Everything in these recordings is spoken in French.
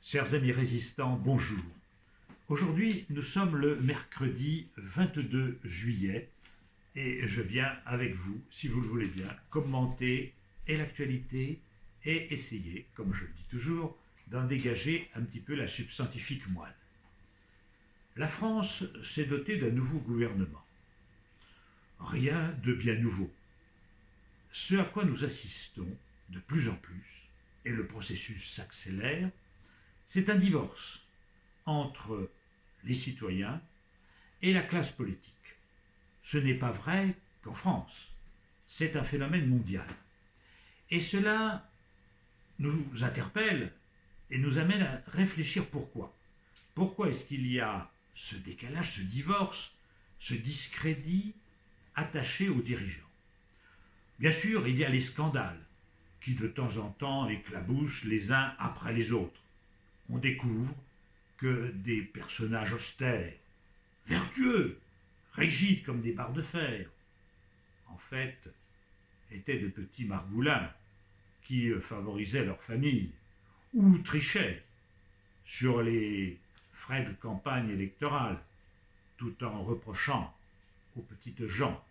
Chers amis résistants, bonjour. Aujourd'hui, nous sommes le mercredi 22 juillet et je viens avec vous, si vous le voulez bien, commenter l'actualité et essayer, comme je le dis toujours, d'en dégager un petit peu la substantifique moelle. La France s'est dotée d'un nouveau gouvernement. Rien de bien nouveau. Ce à quoi nous assistons de plus en plus, et le processus s'accélère, c'est un divorce entre les citoyens et la classe politique. Ce n'est pas vrai qu'en France, c'est un phénomène mondial. Et cela nous interpelle et nous amène à réfléchir pourquoi. Pourquoi est-ce qu'il y a ce décalage, ce divorce, ce discrédit attaché aux dirigeants? Bien sûr, il y a les scandales qui de temps en temps éclaboussent les uns après les autres. On découvre que des personnages austères, vertueux, rigides comme des barres de fer, en fait, étaient de petits margoulins qui favorisaient leur famille ou trichaient sur les frais de campagne électorale, tout en reprochant aux petites gens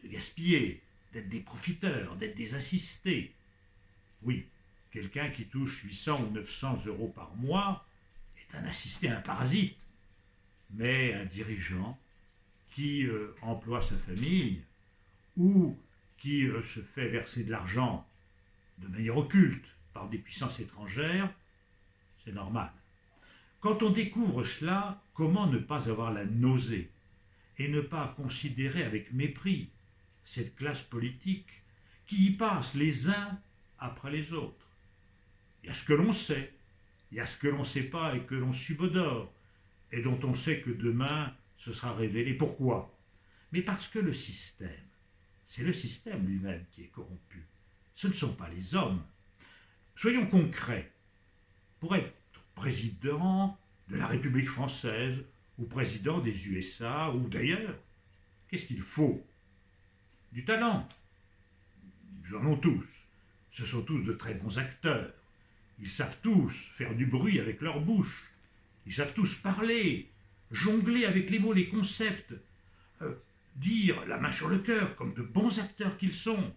de gaspiller, d'être des profiteurs, d'être des assistés. Oui, quelqu'un qui touche 800 ou 900 euros par mois est un assisté, un parasite. Mais un dirigeant qui emploie sa famille ou qui se fait verser de l'argent de manière occulte par des puissances étrangères, c'est normal. Quand on découvre cela, comment ne pas avoir la nausée et ne pas considérer avec mépris cette classe politique qui y passe les uns après les autres? Il y a ce que l'on sait, il y a ce que l'on ne sait pas et que l'on subodore, et dont on sait que demain ce sera révélé. Pourquoi? Mais parce que le système, c'est le système lui-même qui est corrompu. Ce ne sont pas les hommes. Soyons concrets. Pour être président de la République française, ou président des USA, ou d'ailleurs, qu'est-ce qu'il faut? Du talent. Ils en ont tous. Ce sont tous de très bons acteurs. Ils savent tous faire du bruit avec leur bouche. Ils savent tous parler, jongler avec les mots, les concepts, dire la main sur le cœur comme de bons acteurs qu'ils sont,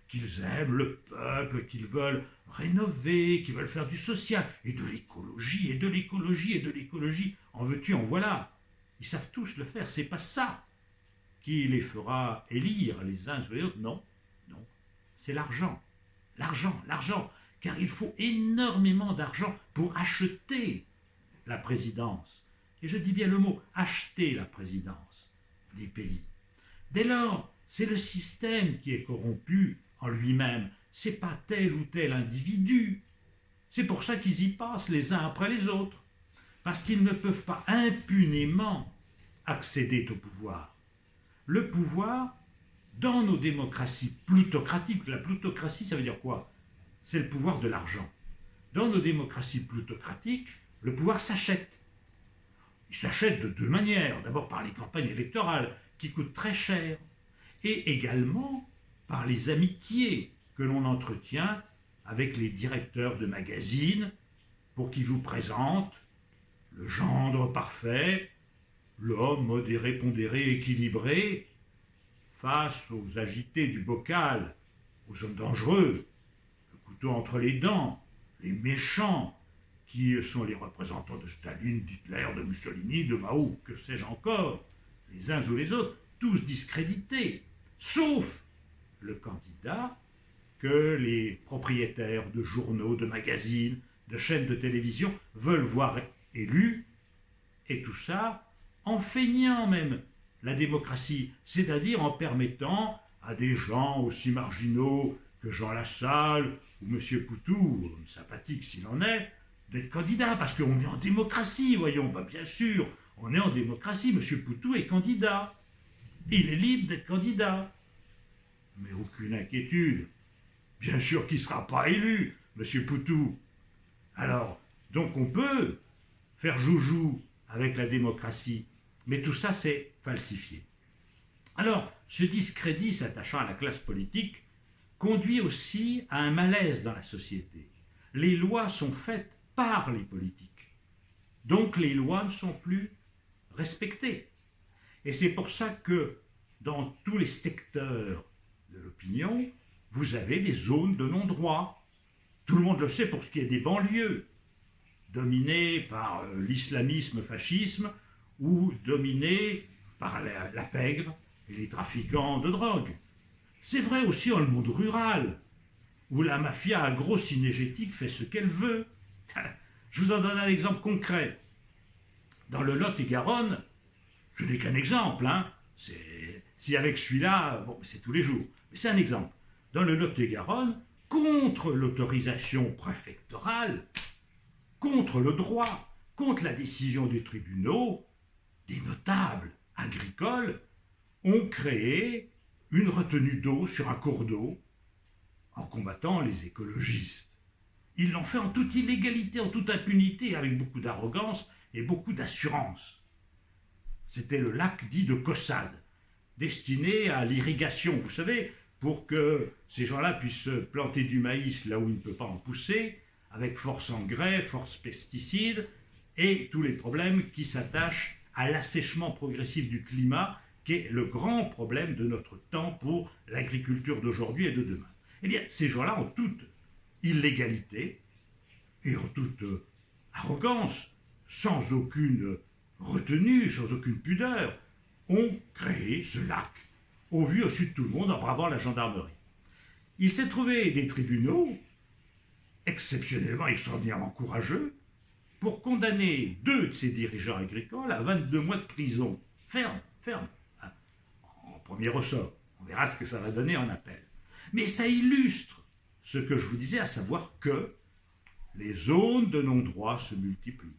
qu'ils aiment le peuple, qu'ils veulent rénover, qu'ils veulent faire du social, et de l'écologie, et de l'écologie, et de l'écologie, en veux-tu, en voilà. Ils savent tous le faire, c'est pas ça qui les fera élire les uns sur les autres, non, non, c'est l'argent, l'argent, l'argent. Car il faut énormément d'argent pour acheter la présidence. Et je dis bien le mot, acheter la présidence des pays. Dès lors, c'est le système qui est corrompu en lui-même. Ce n'est pas tel ou tel individu. C'est pour ça qu'ils y passent les uns après les autres. Parce qu'ils ne peuvent pas impunément accéder au pouvoir. Le pouvoir, dans nos démocraties plutocratiques, la plutocratie, ça veut dire quoi? C'est le pouvoir de l'argent. Dans nos démocraties plutocratiques, le pouvoir s'achète. Il s'achète de deux manières. D'abord par les campagnes électorales, qui coûtent très cher, et également par les amitiés que l'on entretient avec les directeurs de magazines pour qu'ils vous présentent le gendre parfait, l'homme modéré, pondéré, équilibré, face aux agités du bocal, aux hommes dangereux, couteau entre les dents, les méchants, qui sont les représentants de Staline, d'Hitler, de Mussolini, de Mao, que sais-je encore, les uns ou les autres, tous discrédités, sauf le candidat que les propriétaires de journaux, de magazines, de chaînes de télévision veulent voir élu, et tout ça en feignant même la démocratie, c'est-à-dire en permettant à des gens aussi marginaux que Jean Lassalle ou M. Poutou, sympathique s'il en est, d'être candidat, parce qu'on est en démocratie, voyons, bah bien sûr, on est en démocratie, M. Poutou est candidat, il est libre d'être candidat, mais aucune inquiétude, bien sûr qu'il ne sera pas élu, M. Poutou. Alors, donc on peut faire joujou avec la démocratie, mais tout ça c'est falsifié. Alors, ce discrédit s'attachant à la classe politique conduit aussi à un malaise dans la société. Les lois sont faites par les politiques. Donc les lois ne sont plus respectées. Et c'est pour ça que dans tous les secteurs de l'opinion, vous avez des zones de non-droit. Tout le monde le sait pour ce qui est des banlieues, dominées par l'islamisme, fascisme, ou dominées par la pègre et les trafiquants de drogue. C'est vrai aussi dans le monde rural, où la mafia agro-synergétique fait ce qu'elle veut. Je vous en donne un exemple concret. Dans le Lot-et-Garonne, ce n'est qu'un exemple, hein. Si avec celui-là, bon, c'est tous les jours, mais c'est un exemple. Dans le Lot-et-Garonne, contre l'autorisation préfectorale, contre le droit, contre la décision des tribunaux, des notables agricoles ont créé une retenue d'eau sur un cours d'eau en combattant les écologistes. Ils l'ont fait en toute illégalité, en toute impunité, avec beaucoup d'arrogance et beaucoup d'assurance. C'était le lac dit de Caussade, destiné à l'irrigation, vous savez, pour que ces gens-là puissent planter du maïs là où il ne peut pas en pousser, avec force engrais, force pesticides, et tous les problèmes qui s'attachent à l'assèchement progressif du climat, qui est le grand problème de notre temps pour l'agriculture d'aujourd'hui et de demain. Eh bien, ces gens-là, en toute illégalité et en toute arrogance, sans aucune retenue, sans aucune pudeur, ont créé ce lac, au vu au sud de tout le monde, en bravant la gendarmerie. Il s'est trouvé des tribunaux, exceptionnellement, extraordinairement courageux, pour condamner 2 de ces dirigeants agricoles à 22 mois de prison. Ferme, en premier ressort. On verra ce que ça va donner en appel. Mais ça illustre ce que je vous disais, à savoir que les zones de non-droit se multiplient.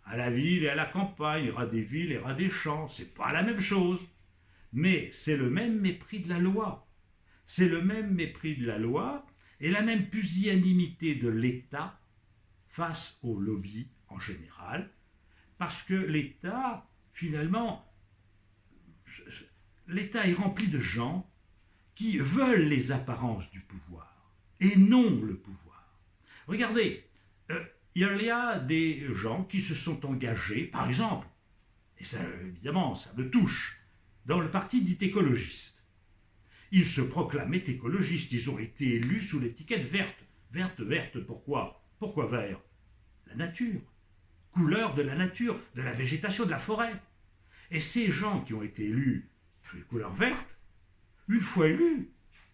À la ville et à la campagne, il y aura des villes, il y aura des champs, c'est pas la même chose. Mais c'est le même mépris de la loi. C'est le même mépris de la loi et la même pusillanimité de l'État face au lobby en général, parce que l'État, finalement, l'État est rempli de gens qui veulent les apparences du pouvoir et non le pouvoir. Regardez, il y a des gens qui se sont engagés, par exemple, et ça, évidemment, ça me touche, dans le parti dit écologiste. Ils se proclamaient écologistes, ils ont été élus sous l'étiquette verte. Verte, pourquoi? Pourquoi vert? La nature, couleur de la nature, de la végétation, de la forêt. Et ces gens qui ont été élus sous les couleurs vertes, une fois élus,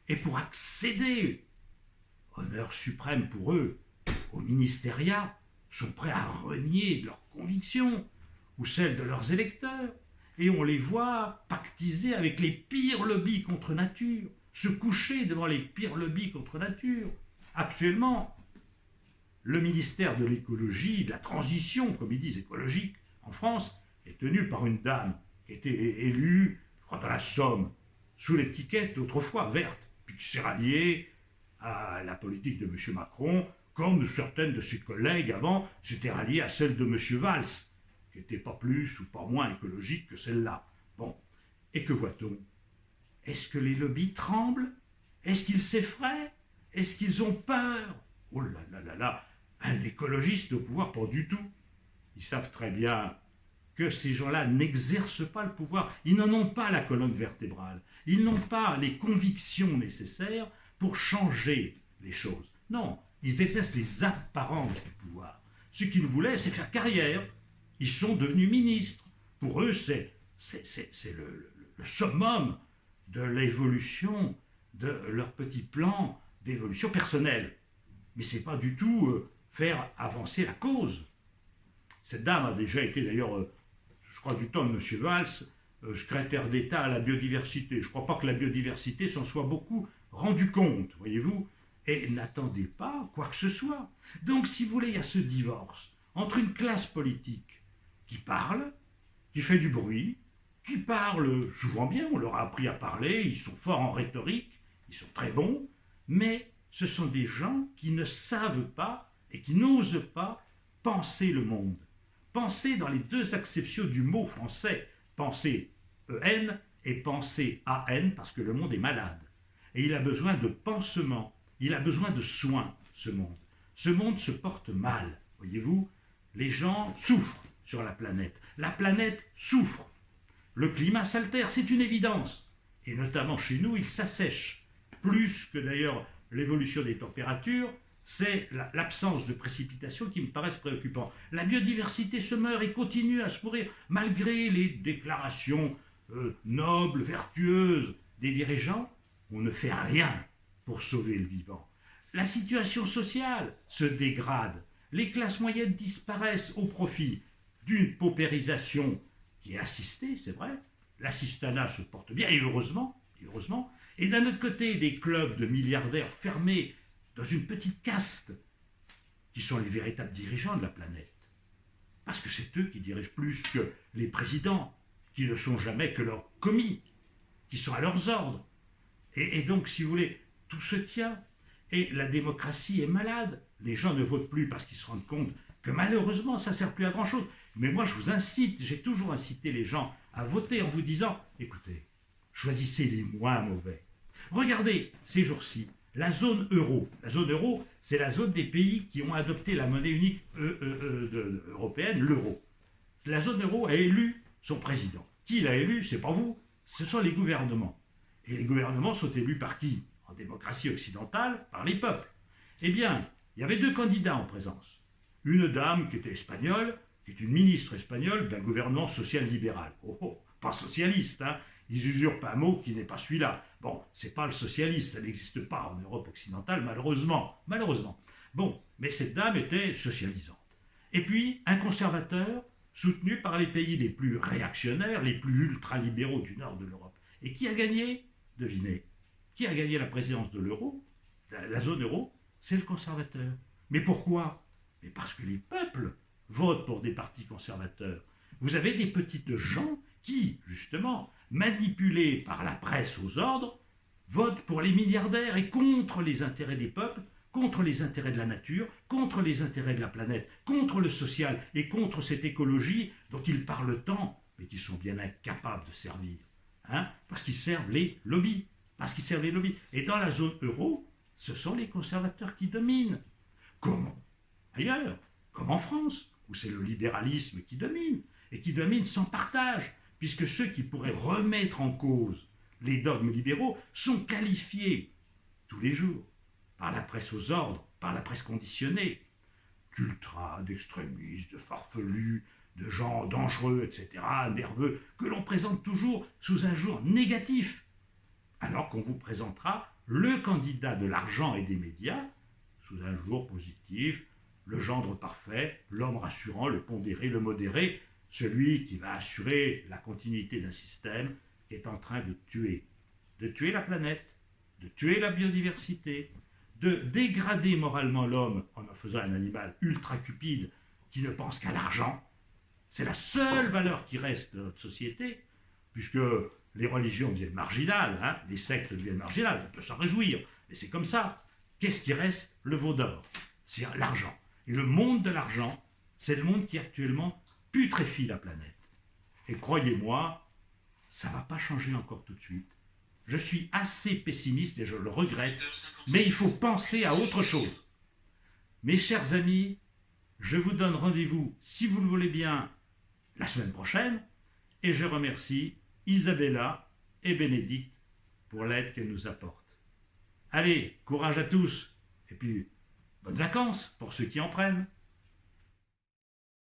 et pour accéder, honneur suprême pour eux, au ministériat, sont prêts à renier de leurs convictions ou celles de leurs électeurs. Et on les voit pactiser avec les pires lobbies contre nature, se coucher devant les pires lobbies contre nature. Actuellement, le ministère de l'écologie, de la transition, comme ils disent, écologique, en France, est tenu par une dame qui a été élue, je crois, dans la Somme, sous l'étiquette autrefois verte, puis qui s'est ralliée à la politique de M. Macron, comme certaines de ses collègues avant s'étaient ralliées à celle de M. Valls, qui n'était pas plus ou pas moins écologique que celle-là. Bon, et que voit-on? Est-ce que les lobbies tremblent? Est-ce qu'ils s'effraient? Est-ce qu'ils ont peur? Oh là là là là, un écologiste au pouvoir, pas du tout. Ils savent très bien que ces gens-là n'exercent pas le pouvoir. Ils n'en ont pas la colonne vertébrale. Ils n'ont pas les convictions nécessaires pour changer les choses. Non, ils exercent les apparences du pouvoir. Ce qu'ils voulaient, c'est faire carrière. Ils sont devenus ministres. Pour eux, c'est le summum de l'évolution de leur petit plan d'évolution personnelle. Mais ce n'est pas du tout faire avancer la cause. Cette dame a déjà été d'ailleurs, je crois du temps de M. Valls, secrétaire d'État à la biodiversité. Je ne crois pas que la biodiversité s'en soit beaucoup rendu compte, voyez-vous, et n'attendez pas quoi que ce soit. Donc, si vous voulez, il y a ce divorce entre une classe politique qui parle, qui fait du bruit, qui parle souvent bien, on leur a appris à parler, ils sont forts en rhétorique, ils sont très bons, mais ce sont des gens qui ne savent pas et qui n'osent pas penser le monde. Penser dans les 2 acceptions du mot français, penser E-N et penser A-N, parce que le monde est malade. Et il a besoin de pansement, il a besoin de soins, ce monde. Ce monde se porte mal. Voyez-vous, les gens souffrent sur la planète. La planète souffre. Le climat s'altère, c'est une évidence. Et notamment chez nous, il s'assèche. Plus que d'ailleurs l'évolution des températures, c'est l'absence de précipitations qui me paraissent préoccupantes. La biodiversité se meurt et continue à se mourir, malgré les déclarations nobles, vertueuses des dirigeants. On ne fait rien pour sauver le vivant. La situation sociale se dégrade. Les classes moyennes disparaissent au profit d'une paupérisation qui est assistée, c'est vrai. L'assistanat se porte bien, et heureusement. Et d'un autre côté, des clubs de milliardaires fermés dans une petite caste qui sont les véritables dirigeants de la planète. Parce que c'est eux qui dirigent plus que les présidents, qui ne sont jamais que leurs commis, qui sont à leurs ordres. Et donc, si vous voulez, tout se tient. Et la démocratie est malade. Les gens ne votent plus parce qu'ils se rendent compte que malheureusement, ça ne sert plus à grand-chose. Mais moi, je vous incite, j'ai toujours incité les gens à voter en vous disant, écoutez, choisissez les moins mauvais. Regardez, ces jours-ci, la zone euro. La zone euro, c'est la zone des pays qui ont adopté la monnaie unique européenne, l'euro. La zone euro a élu son président. Qui l'a élu? C'est pas vous, ce sont les gouvernements. Et les gouvernements sont élus par qui? En démocratie occidentale, par les peuples. Eh bien, il y avait deux candidats en présence. Une dame qui était espagnole, qui est une ministre espagnole d'un gouvernement social-libéral. Oh, pas socialiste, hein. Ils usurpent un mot qui n'est pas celui-là. Bon, c'est pas le socialiste, ça n'existe pas en Europe occidentale, malheureusement. Bon, mais cette dame était socialisante. Et puis, un conservateur soutenu par les pays les plus réactionnaires, les plus ultralibéraux du nord de l'Europe. Et qui a gagné? Devinez. Qui a gagné la présidence de l'euro, la zone euro? C'est le conservateur. Mais pourquoi? Mais parce que les peuples votent pour des partis conservateurs. Vous avez des petites gens qui, justement, manipulés par la presse aux ordres, votent pour les milliardaires et contre les intérêts des peuples, contre les intérêts de la nature, contre les intérêts de la planète, contre le social et contre cette écologie dont ils parlent tant, mais qui sont bien incapables de servir. Parce qu'ils servent les lobbies. Et dans la zone euro, ce sont les conservateurs qui dominent. Comment? Ailleurs, comme en France, où c'est le libéralisme qui domine, et qui domine sans partage, puisque ceux qui pourraient remettre en cause les dogmes libéraux sont qualifiés tous les jours par la presse aux ordres, par la presse conditionnée, d'ultra, d'extrémistes, de farfelus, de gens dangereux, etc., nerveux, que l'on présente toujours sous un jour négatif, alors qu'on vous présentera le candidat de l'argent et des médias sous un jour positif, le gendre parfait, l'homme rassurant, le pondéré, le modéré, celui qui va assurer la continuité d'un système qui est en train de tuer la planète, de tuer la biodiversité, de dégrader moralement l'homme en faisant un animal ultra cupide qui ne pense qu'à l'argent. C'est la seule valeur qui reste de notre société, puisque les religions deviennent marginales, les sectes deviennent marginales, on peut s'en réjouir, mais c'est comme ça. Qu'est-ce qui reste? Le veau d'or, c'est l'argent. Et le monde de l'argent, c'est le monde qui actuellement putréfie la planète. Et croyez-moi, ça ne va pas changer encore tout de suite. Je suis assez pessimiste et je le regrette, mais il faut penser à autre chose. Mes chers amis, je vous donne rendez-vous, si vous le voulez bien, la semaine prochaine, et je remercie Isabella et Bénédicte pour l'aide qu'elles nous apportent. Allez, courage à tous, et puis bonnes vacances pour ceux qui en prennent.